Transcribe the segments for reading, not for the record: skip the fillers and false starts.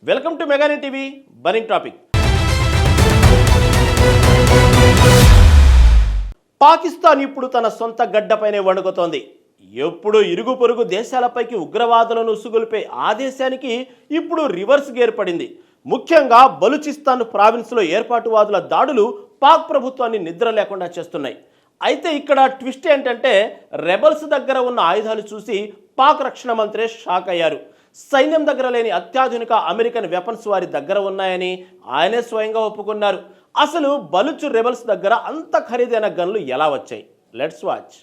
Welcome to మెగాని TV burning topic. Pakistan ఇప్పుడు తన సొంత గడ్డపైనే వణుకుతోంది. ఎప్పుడు ఇరుగు పొరుగు దేశాలపైకి ఉగ్రవాదులను ఉసుగొల్పే ఆ దేశానికి ఇప్పుడు రివర్స్ గేర్ పడింది. ముఖ్యంగా బలూచిస్తాన్ ప్రావిన్స్లో ఏర్పాటువాదుల దాడులు పాక్ ప్రభుత్వాన్ని నిద్ర లేకుండా చేస్తున్నాయి. అయితే ఇక్కడ ట్విస్ట్ ఏంటంటే రెబల్స్ దగ్గర ఉన్న ఆయుధాలు చూసి పాక్ రక్షణ మంత్రి షాక్ అయ్యారు. సైన్యం దగ్గర లేని అత్యాధునిక అమెరికన్ వెపన్స్ వారి దగ్గర ఉన్నాయని ఆయనే స్వయంగా ఒప్పుకున్నారు. అసలు బలూచ్ రెబల్స్ దగ్గర అంత ఖరీదైన గన్లు ఎలా వచ్చాయి? Let's watch.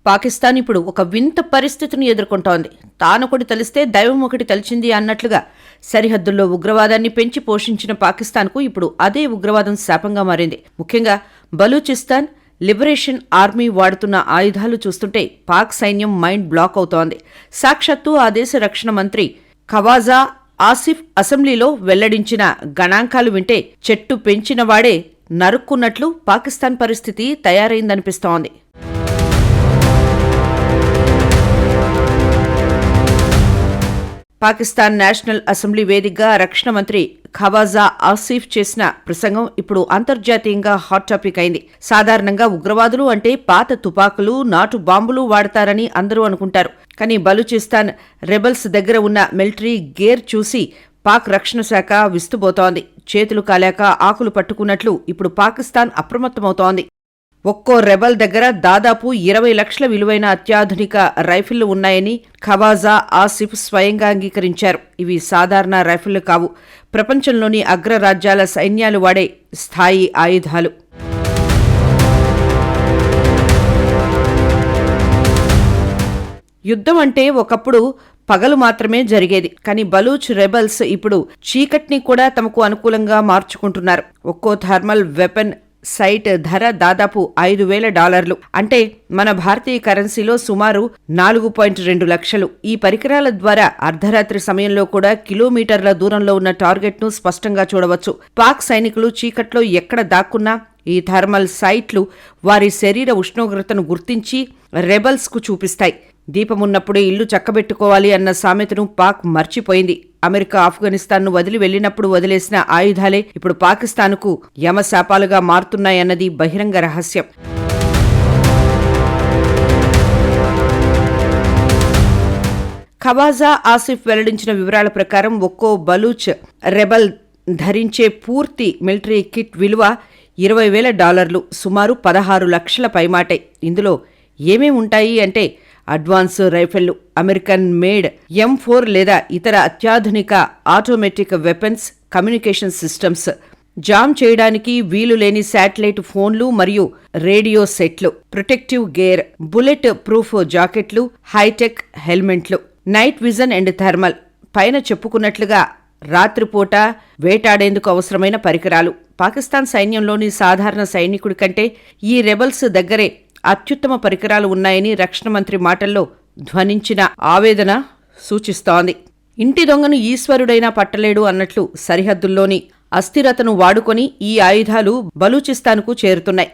పాకిస్తాన్ ఇప్పుడు ఒక వింత పరిస్థితిని ఎదుర్కొంటోంది. తానొకటి తెలిస్తే దైవం ఒకటి తలిచింది అన్నట్లుగా సరిహద్దుల్లో ఉగ్రవాదాన్ని పెంచి పోషించిన పాకిస్తాన్కు ఇప్పుడు అదే ఉగ్రవాదం శాపంగా మారింది. ముఖ్యంగా బలూచిస్తాన్ లిబరేషన్ ఆర్మీ వాడుతున్న ఆయుధాలు చూస్తుంటే పాక్ సైన్యం మైండ్ బ్లాక్ అవుతోంది. సాక్షాత్తు ఆ దేశ రక్షణ మంత్రి ఖవాజా ఆసిఫ్ అసెంబ్లీలో వెల్లడించిన గణాంకాలు వింటే చెట్టు పెంచిన వాడే నరుక్కున్నట్లు పాకిస్తాన్ పరిస్థితి తయారైందనిపిస్తోంది. పాకిస్తాన్ నేషనల్ అసెంబ్లీ వేదికగా రక్షణ మంత్రి ఖవాజా ఆసిఫ్ చేసిన ప్రసంగం ఇప్పుడు అంతర్జాతీయంగా హాట్ టాపిక్ అయింది. సాధారణంగా ఉగ్రవాదులు అంటే పాత తుపాకులు, నాటు బాంబులు వాడతారని అందరూ అనుకుంటారు. కానీ బలూచిస్తాన్ రెబల్స్ దగ్గర ఉన్న మిలిటరీ గేర్ చూసి పాక్ రక్షణ శాఖ విస్తుబోతోంది. చేతులు కాలాక ఆకులు పట్టుకున్నట్లు ఇప్పుడు పాకిస్తాన్ అప్రమత్తమవుతోంది. ఒక్కో రెబల్ దగ్గర దాదాపు 20 లక్షల విలువైన అత్యాధునిక రైఫిళ్లు ఉన్నాయని ఖవాజా ఆసిఫ్ స్వయంగా అంగీకరించారు. ఇవి సాధారణ రైఫిళ్లు కావు, ప్రపంచంలోని అగ్రరాజ్యాల సైన్యాలు వాడే స్థాయి ఆయుధాలు. యుద్ధం అంటే ఒకప్పుడు పగలు మాత్రమే జరిగేది. కానీ బలూచ్ రెబల్స్ ఇప్పుడు చీకట్ని కూడా తమకు అనుకూలంగా మార్చుకుంటున్నారు. ఒక్కో థర్మల్ వెపన్ సైట్ ధర దాదాపు $5,000, అంటే మన భారతీయ కరెన్సీలో సుమారు 4.2 లక్షలు. ఈ పరికరాల ద్వారా అర్ధరాత్రి సమయంలో కూడా కిలోమీటర్ల దూరంలో ఉన్న టార్గెట్ను స్పష్టంగా చూడవచ్చు. పాక్ సైనికులు చీకట్లో ఎక్కడ దాక్కున్నా ఈ థర్మల్ సైట్లు వారి శరీర ఉష్ణోగ్రతను గుర్తించి రెబల్స్కు చూపిస్తాయి. దీపమున్నప్పుడే ఇల్లు చక్కబెట్టుకోవాలి అన్న సామెతను పాక్ మర్చిపోయింది. అమెరికా ఆఫ్ఘనిస్తాన్ను వదిలి వెళ్లినప్పుడు వదిలేసిన ఆయుధాలే ఇప్పుడు పాకిస్తాన్కు యమశాపాలుగా మారుతున్నాయన్నది బహిరంగ రహస్యం. ఖవాజా ఆసిఫ్ వెల్లడించిన వివరాల ప్రకారం ఒక్కో బలూచ్ రెబల్ ధరించే పూర్తి మిలిటరీ కిట్ విలువ $20,000, సుమారు 16 లక్షల పైమాటే. ఇందులో ఏమేమి ఉంటాయి అంటే అడ్వాన్స్ రైఫిళ్లు, అమెరికన్ మేడ్ M4 లేదా ఇతర అత్యాధునిక automatic weapons, communication systems, jam చేయడానికి వీలు లేని శాటిలైట్ ఫోన్లు మరియు రేడియో సెట్లు, ప్రొటెక్టివ్ గేర్, బుల్లెట్ ప్రూఫ్ జాకెట్లు, హైటెక్ హెల్మెట్లు, నైట్ విజన్ అండ్ థర్మల్, పైన చెప్పుకున్నట్లుగా రాత్రిపూట వేటాడేందుకు అవసరమైన పరికరాలు. పాకిస్తాన్ సైన్యంలోని సాధారణ సైనికుడి కంటే ఈ రెబల్స్ దగ్గరే అత్యుత్తమ పరికరాలు ఉన్నాయని రక్షణ మంత్రి మాటల్లో ధ్వనించిన ఆవేదన సూచిస్తోంది. ఇంటి దొంగను ఈశ్వరుడైనా పట్టలేడు అన్నట్లు సరిహద్దుల్లోని అస్థిరతను వాడుకొని ఈ ఆయుధాలు బలూచిస్తాన్కు చేరుతున్నాయి.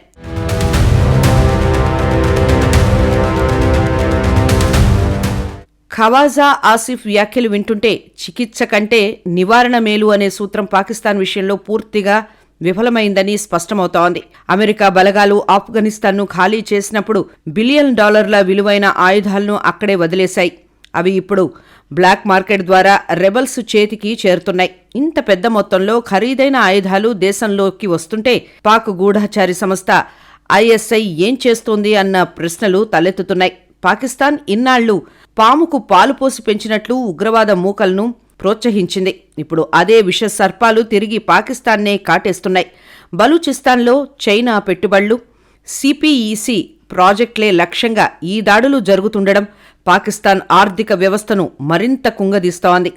ఖవాజా ఆసిఫ్ వ్యాఖ్యలు వింటుంటే చికిత్స కంటే నివారణ మేలు అనే సూత్రం పాకిస్తాన్ విషయంలో పూర్తిగా విఫలమైందని స్పష్టమవుతోంది. అమెరికా బలగాలు ఆఫ్ఘనిస్తాన్ను ఖాళీ చేసినప్పుడు $1 బిలియన్ విలువైన ఆయుధాలను అక్కడే వదిలేశాయి. అవి ఇప్పుడు బ్లాక్ మార్కెట్ ద్వారా రెబల్స్ చేతికి చేరుతున్నాయి. ఇంత పెద్ద మొత్తంలో ఖరీదైన ఆయుధాలు దేశంలోకి వస్తుంటే పాక్ గూఢచారి సంస్థ ISI ఏం చేస్తోంది అన్న ప్రశ్నలు తలెత్తుతున్నాయి. పాకిస్తాన్ ఇన్నాళ్లు పాముకు పాలు పోసి పెంచినట్లు ఉగ్రవాద మూకలను ప్రోత్సహించింది. ఇప్పుడు అదే విష సర్పాలు తిరిగి పాకిస్తాన్నే కాటేస్తున్నాయి. బలూచిస్తాన్లో చైనా పెట్టుబడులు, CPEC ప్రాజెక్టులే లక్ష్యంగా ఈ దాడులు జరుగుతుండడం పాకిస్తాన్ ఆర్థిక వ్యవస్థను మరింత కుంగదీస్తోంది.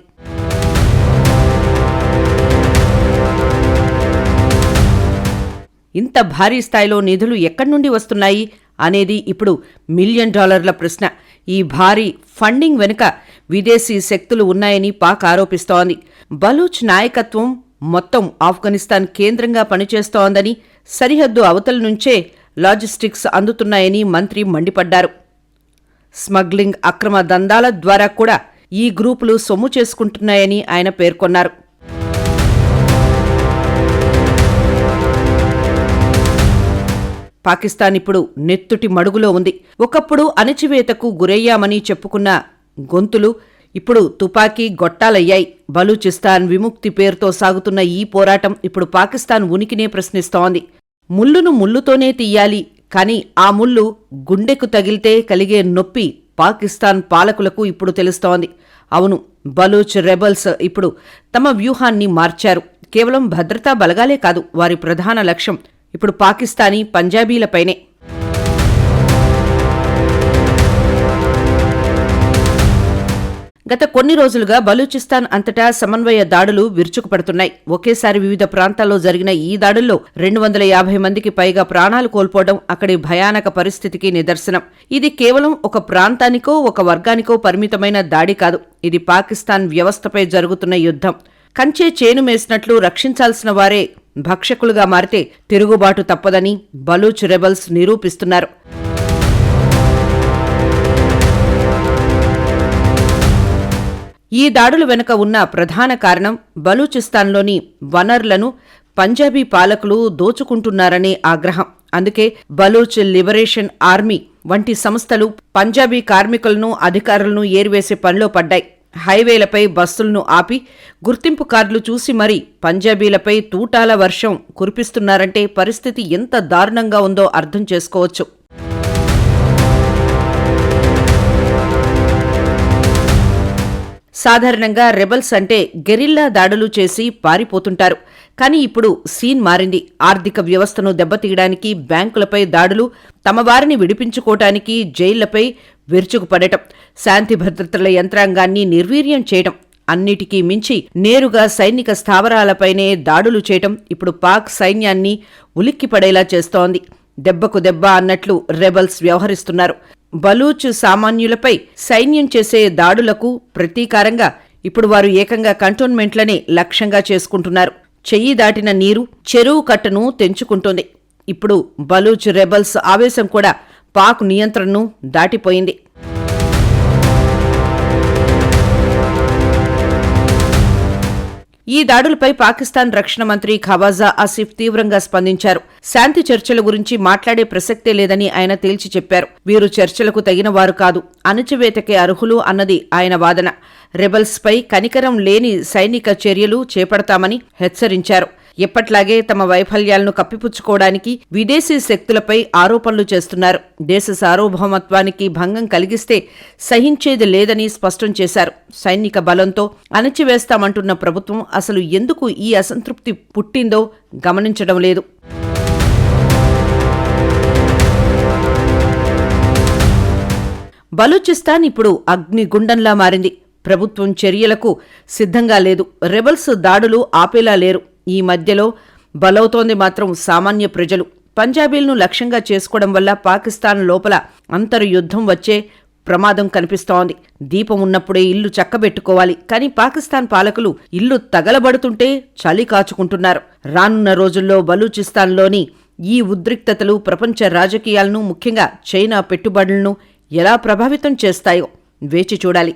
ఇంత భారీ స్థాయిలో నిధులు ఎక్కడి నుండి వస్తున్నాయి అనేది ఇప్పుడు $1 మిలియన్ ప్రశ్న. ఈ భారీ ఫండింగ్ వెనుక విదేశీ శక్తులు ఉన్నాయని పాక్ ఆరోపిస్తోంది. బలూచ్ నాయకత్వం మొత్తం ఆఫ్ఘనిస్తాన్ కేంద్రంగా పనిచేస్తోందని, సరిహద్దు అవతల నుంచే లాజిస్టిక్స్ అందుతున్నాయని మంత్రి మండిపడ్డారు. స్మగ్లింగ్, అక్రమ దందాల ద్వారా కూడా ఈ గ్రూపులు సొమ్ము చేసుకుంటున్నాయని ఆయన పేర్కొన్నారు. పాకిస్తాన్ ఇప్పుడు నెత్తుటి మడుగులో ఉంది. ఒకప్పుడు అణచివేతకు గురయ్యామని చెప్పుకున్న గొంతులు ఇప్పుడు తుపాకీ గొట్టాలయ్యాయి. బలూచిస్తాన్ విముక్తి పేరుతో సాగుతున్న ఈ పోరాటం ఇప్పుడు పాకిస్తాన్ ఉనికినే ప్రశ్నిస్తోంది. ముల్లును ముల్లుతోనే తీయాలి, కానీ ఆ ముల్లు గుండెకు తగిలితే కలిగే నొప్పి పాకిస్తాన్ పాలకులకు ఇప్పుడు తెలుస్తోంది. అవును, బలూచ్ రెబల్స్ ఇప్పుడు తమ వ్యూహాన్ని మార్చారు. కేవలం భద్రతా బలగాలే కాదు, వారి ప్రధాన లక్ష్యం ఇప్పుడు పాకిస్తానీ పంజాబీలపైనే. గత కొన్ని రోజులుగా బలూచిస్తాన్ అంతటా సమన్వయ దాడులు విరుచుకుపడుతున్నాయి. ఒకేసారి వివిధ ప్రాంతాల్లో జరిగిన ఈ దాడుల్లో 250 మందికి పైగా ప్రాణాలు కోల్పోవడం అక్కడి భయానక పరిస్థితికి నిదర్శనం. ఇది కేవలం ఒక ప్రాంతానికో ఒక వర్గానికో పరిమితమైన దాడి కాదు. ఇది పాకిస్తాన్ వ్యవస్థపై జరుగుతున్న యుద్ధం. కంచే చేను మేసినట్లు రక్షించాల్సిన వారే భక్షకులుగా మారితే తిరుగుబాటు తప్పదని బలూచ్ రెబల్స్ నిరూపిస్తున్నారు. ఈ దాడుల వెనుక ఉన్న ప్రధాన కారణం బలూచిస్తాన్లోని వనరులను పంజాబీ పాలకులు దోచుకుంటున్నారనే ఆగ్రహం. అందుకే బలూచ్ లిబరేషన్ ఆర్మీ వంటి సంస్థలు పంజాబీ కార్మికులను, అధికారులను ఏరివేసే పనిలో పడ్డాయి. హైవేలపై బస్సులను ఆపి గుర్తింపు కార్డులు చూసి మరీ పంజాబీలపై తూటాల వర్షం కురిపిస్తున్నారంటే పరిస్థితి ఎంత దారుణంగా ఉందో అర్థం చేసుకోవచ్చు. సాధారణంగా రెబల్స్ అంటే గెరిల్లా దాడులు చేసి పారిపోతుంటారు. కానీ ఇప్పుడు సీన్ మారింది. ఆర్థిక వ్యవస్థను దెబ్బతీయడానికి, బ్యాంకులపై దాడులు, తమ వారిని విడిపించుకోవటానికి జైళ్లపై విరుచుకుపడటం, శాంతి భద్రతల యంత్రాంగాన్ని నిర్వీర్యం చేయటం, అన్నిటికీ మించి నేరుగా సైనిక స్థావరాలపైనే దాడులు చేయటం ఇప్పుడు పాక్ సైన్యాన్ని ఉలిక్కిపడేలా చేస్తోంది. దెబ్బకు దెబ్బ అన్నట్లు రెబల్స్ వ్యవహరిస్తున్నారు. బలూచ్ సామాన్యులపై సైన్యం చేసే దాడులకు ప్రతీకారంగా ఇప్పుడు వారు ఏకంగా కంటోన్మెంట్లనే లక్ష్యంగా చేసుకుంటున్నారు. చెయ్యి దాటిన నీరు చెరువు కట్టను తెంచుకుంటోంది. ఇప్పుడు బలూచ్ రెబల్స్ ఆవేశం కూడా పాక్ నియంత్రణను దాటిపోయింది. ఈ దాడులపై పాకిస్తాన్ రక్షణ మంత్రి ఖవాజా ఆసిఫ్ తీవ్రంగా స్పందించారు. శాంతి చర్చల గురించి మాట్లాడే ప్రసక్తే లేదని ఆయన తేల్చి చెప్పారు. వీరు చర్చలకు తగిన వారు కాదు, అణచివేతకే అర్హులు అన్నది ఆయన వాదన. రెబల్స్ పై కనికరం లేని సైనిక చర్యలు చేపడతామని హెచ్చరించారు. ఎప్పట్లాగే తమ వైఫల్యాలను కప్పిపుచ్చుకోవడానికి విదేశీ శక్తులపై ఆరోపణలు చేస్తున్నారు. దేశ సార్వభౌమత్వానికి భంగం కలిగిస్తే సహించేది లేదని స్పష్టం చేశారు. సైనిక బలంతో అణచివేస్తామంటున్న ప్రభుత్వం అసలు ఎందుకు ఈ అసంతృప్తి పుట్టిందో గమనించడం లేదు. బలూచిస్తాన్ ఇప్పుడు అగ్నిగుండంలా మారింది. ప్రభుత్వం చర్యలకు సిద్ధంగా లేదు. రెబల్స్ దాడులు ఆపేలా లేరు. ఈ మధ్యలో బలవుతోంది మాత్రం సామాన్య ప్రజలు. పంజాబీలను లక్ష్యంగా చేసుకోవడం వల్ల పాకిస్తాన్ లోపల అంతర్యుద్ధం వచ్చే ప్రమాదం కనిపిస్తోంది. దీపం ఉన్నప్పుడే ఇల్లు చక్కబెట్టుకోవాలి, కానీ పాకిస్తాన్ పాలకులు ఇల్లు తగలబడుతుంటే చలి కాచుకుంటున్నారు. రానున్న రోజుల్లో బలూచిస్తాన్లోని ఈ ఉద్రిక్తతలు ప్రపంచ రాజకీయాలను, ముఖ్యంగా చైనా పెట్టుబడులను ఎలా ప్రభావితం చేస్తాయో వేచి చూడాలి.